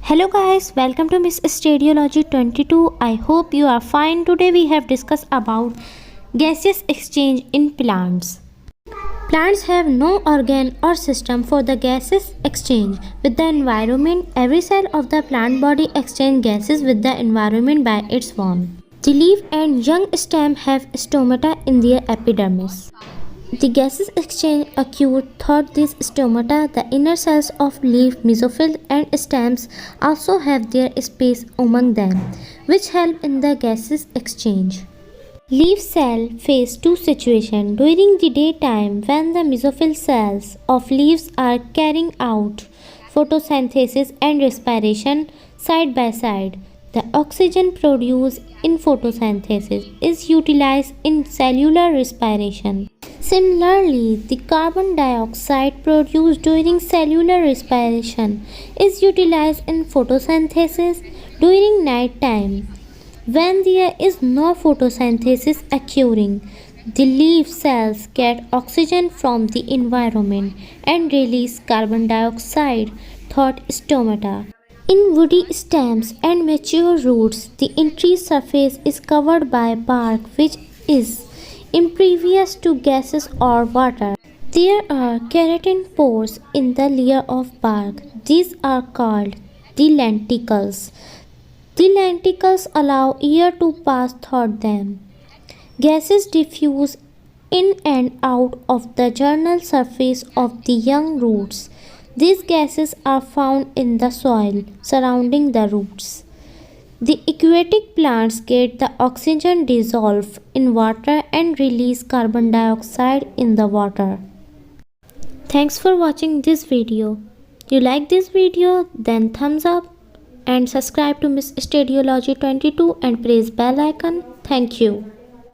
Hello guys, welcome to Miss Stadiology 22. I hope you are fine. Today we have discussed about gaseous exchange in plants. Plants have no organ or system for the gaseous exchange with the environment. Every cell of the plant body exchanges gases with the environment by its form. The leaf and young stem have stomata in their epidermis. The gases exchange occur through these stomata. The inner cells of leaf, mesophyll and stems also have their space among them, which help in the gases exchange. Leaf cell face two situations. During the daytime, when the mesophyll cells of leaves are carrying out photosynthesis and respiration side by side, the oxygen produced in photosynthesis is utilized in cellular respiration. Similarly, the carbon dioxide produced during cellular respiration is utilized in photosynthesis during night time. When there is no photosynthesis occurring, the leaf cells get oxygen from the environment and release carbon dioxide through stomata. In woody stems and mature roots, the entry surface is covered by bark which is impervious to gases or water. There are keratin pores in the layer of bark. These are called the lenticles. The lenticles allow air to pass through them. Gases diffuse in and out of the general surface of the young roots. These gases are found in the soil surrounding the roots. The aquatic plants get the oxygen dissolved in water and release carbon dioxide in the water. Thanks for watching this video. You like this video? Then thumbs up and subscribe to Miss Stadiology 22 and press bell icon. Thank you.